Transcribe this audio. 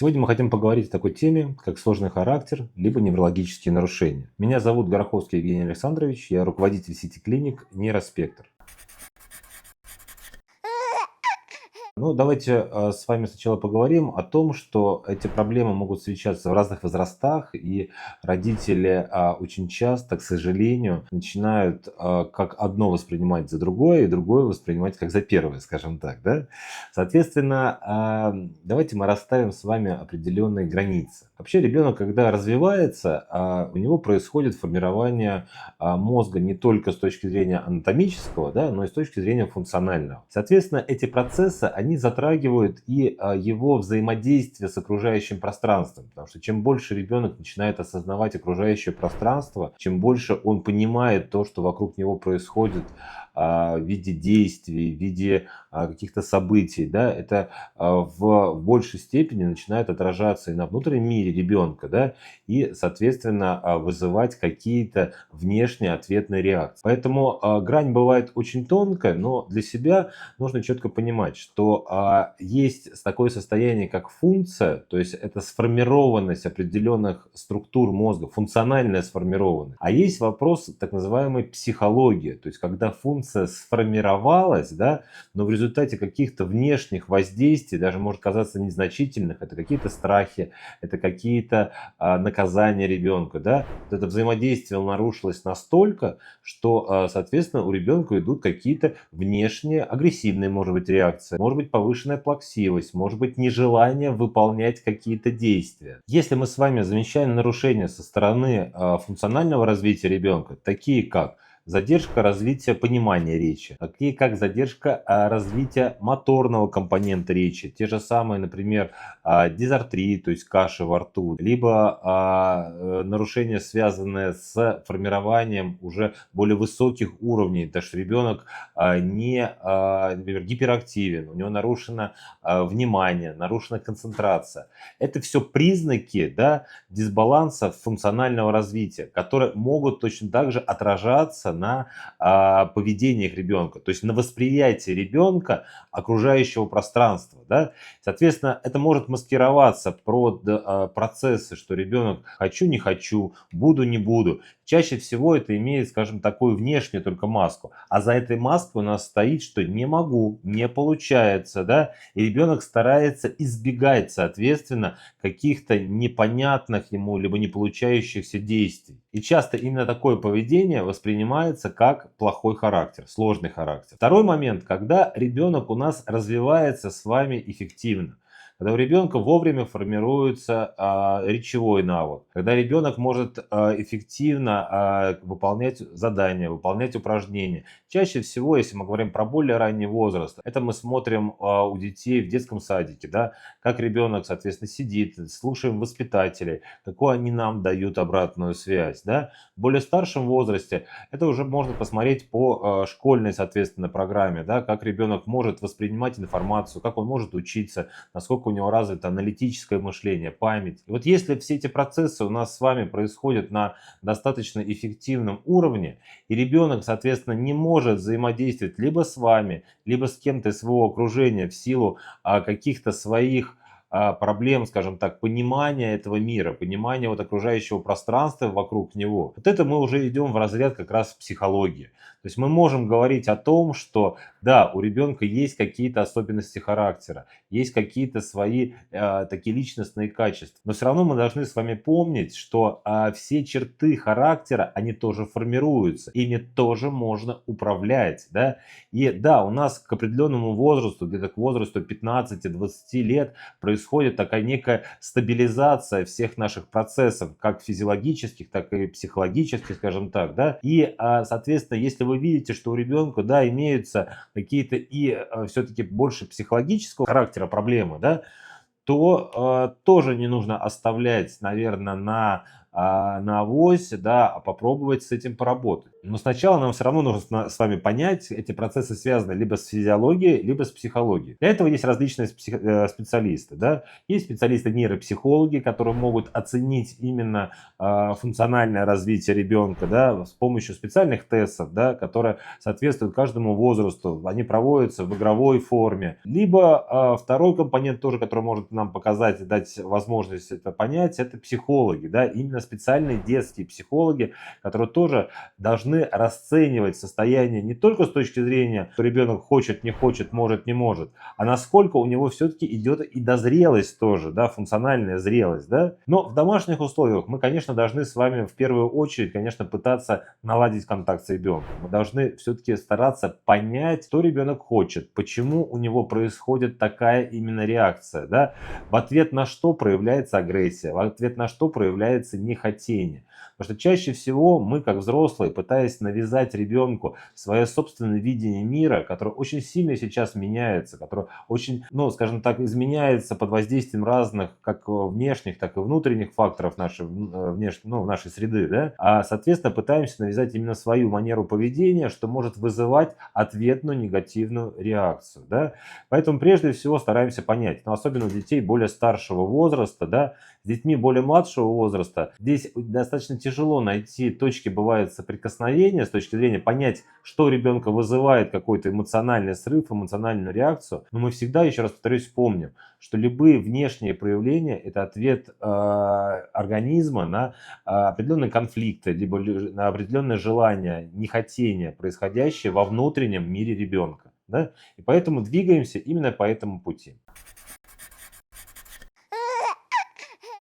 Сегодня мы хотим поговорить о такой теме, как сложный характер, либо неврологические нарушения. Меня зовут Гороховский Евгений Александрович, я руководитель сети клиник Нейроспектр. Ну, давайте с вами сначала поговорим о том, что эти проблемы могут встречаться в разных возрастах, и родители очень часто, к сожалению, начинают как одно воспринимать за другое, и другое воспринимать как за первое, скажем так, да? Соответственно, давайте мы расставим с вами определенные границы. Вообще ребенок, когда развивается, у него происходит формирование мозга не только с точки зрения анатомического, да, но и с точки зрения функционального. Соответственно, эти процессы, они затрагивают и его взаимодействие с окружающим пространством, потому что чем больше ребенок начинает осознавать окружающее пространство, чем больше он понимает то, что вокруг него происходит в виде действий, в виде каких-то событий, да, это в большей степени начинает отражаться и на внутреннем мире ребенка, да, и, соответственно, вызывать какие-то внешние ответные реакции. Поэтому грань бывает очень тонкая, но для себя нужно четко понимать, что есть такое состояние, как функция, то есть это сформированность определенных структур мозга, функциональная сформированность. А есть вопрос так называемой психологии, то есть когда функция сформировалась, да, но в результате каких-то внешних воздействий, даже может казаться незначительных, это какие-то страхи, это какие-то наказания ребенка, да, вот это взаимодействие нарушилось настолько, что, соответственно, у ребенка идут какие-то внешние агрессивные, может быть, реакции, может быть, повышенная плаксивость, может быть, нежелание выполнять какие-то действия. Если мы с вами замечаем нарушения со стороны функционального развития ребенка, такие как задержка развития понимания речи, такие как задержка развития моторного компонента речи, те же самые, например, дизартрии, то есть каши во рту, либо нарушения, связанные с формированием уже более высоких уровней, потому что ребенок например, гиперактивен, у него нарушено внимание, нарушена концентрация. Это все признаки, да, дисбаланса функционального развития, которые могут точно так же отражаться на поведениях ребенка, то есть на восприятии ребенка окружающего пространства. Да? Соответственно, это может маскироваться под процессы, что ребенок хочу, не хочу, буду, не буду. Чаще всего это имеет, скажем, такую внешнюю только маску. А за этой маской у нас стоит, что не могу, не получается, да, и ребенок старается избегать, соответственно, каких-то непонятных ему либо не получающихся действий. И часто именно такое поведение воспринимается как плохой характер, сложный характер. Второй момент, когда ребенок у нас развивается с вами эффективно. Когда у ребенка вовремя формируется речевой навык, когда ребенок может эффективно выполнять задания, выполнять упражнения. Чаще всего, если мы говорим про более ранний возраст, это мы смотрим у детей в детском садике, да, как ребенок, соответственно, сидит, слушаем воспитателей, какую они нам дают обратную связь. Да. В более старшем возрасте это уже можно посмотреть по школьной, соответственно, программе, да, как ребенок может воспринимать информацию, как он может учиться, насколько у него развито аналитическое мышление, память. И вот если все эти процессы у нас с вами происходят на достаточно эффективном уровне, и ребенок, соответственно, не может взаимодействовать либо с вами, либо с кем-то из своего окружения в силу каких-то своих проблем, скажем так, понимания этого мира, понимания вот окружающего пространства вокруг него. Вот это мы уже идем в разряд как раз психологии. То есть мы можем говорить о том, что да, у ребенка есть какие-то особенности характера, есть какие-то свои такие личностные качества, но все равно мы должны с вами помнить, что все черты характера, они тоже формируются, ими тоже можно управлять, да, и да, у нас к определенному возрасту, где-то к возрасту 15-20 лет происходит такая некая стабилизация всех наших процессов, как физиологических, так и психологических, скажем так, да, и, соответственно, если вы видите, что у ребенка, да, имеются какие-то и все-таки больше психологического характера проблемы, да, то тоже не нужно оставлять, наверное, на на авось, да, а попробовать с этим поработать. Но сначала нам все равно нужно с вами понять, эти процессы связаны либо с физиологией, либо с психологией. Для этого есть различные специалисты, да. Есть специалисты-нейропсихологи, которые могут оценить именно функциональное развитие ребенка, да, с помощью специальных тестов, да, которые соответствуют каждому возрасту. Они проводятся в игровой форме. Либо второй компонент тоже, который может нам показать и дать возможность это понять, это психологи, да, именно специальные детские психологи, которые тоже должны расценивать состояние не только с точки зрения, что ребенок хочет, не хочет, может, не может, а насколько у него все-таки идет и дозрелость тоже, да, функциональная зрелость, да. Но в домашних условиях мы, конечно, должны с вами в первую очередь, конечно, пытаться наладить контакт с ребенком. Мы должны все-таки стараться понять, что ребенок хочет, почему у него происходит такая именно реакция, да, в ответ на что проявляется агрессия, в ответ на что проявляется нехотение. Потому что чаще всего мы, как взрослые, пытаясь навязать ребенку свое собственное видение мира, которое очень сильно сейчас меняется, которое очень, ну, скажем так, изменяется под воздействием разных, как внешних, так и внутренних факторов нашей, нашей среды, да, а, соответственно, пытаемся навязать именно свою манеру поведения, что может вызывать ответную негативную реакцию, да. Поэтому прежде всего стараемся понять, но особенно у детей более старшего возраста, да, с детьми более младшего возраста, здесь достаточно тяжело найти точки, бывает, соприкосновения с точки зрения понять, что у ребенка вызывает какой-то эмоциональный срыв, эмоциональную реакцию. Но мы всегда, еще раз повторюсь, помним, что любые внешние проявления – это ответ организма на определенные конфликты, либо на определенное желание, нехотение, происходящее во внутреннем мире ребенка. Да? И поэтому двигаемся именно по этому пути.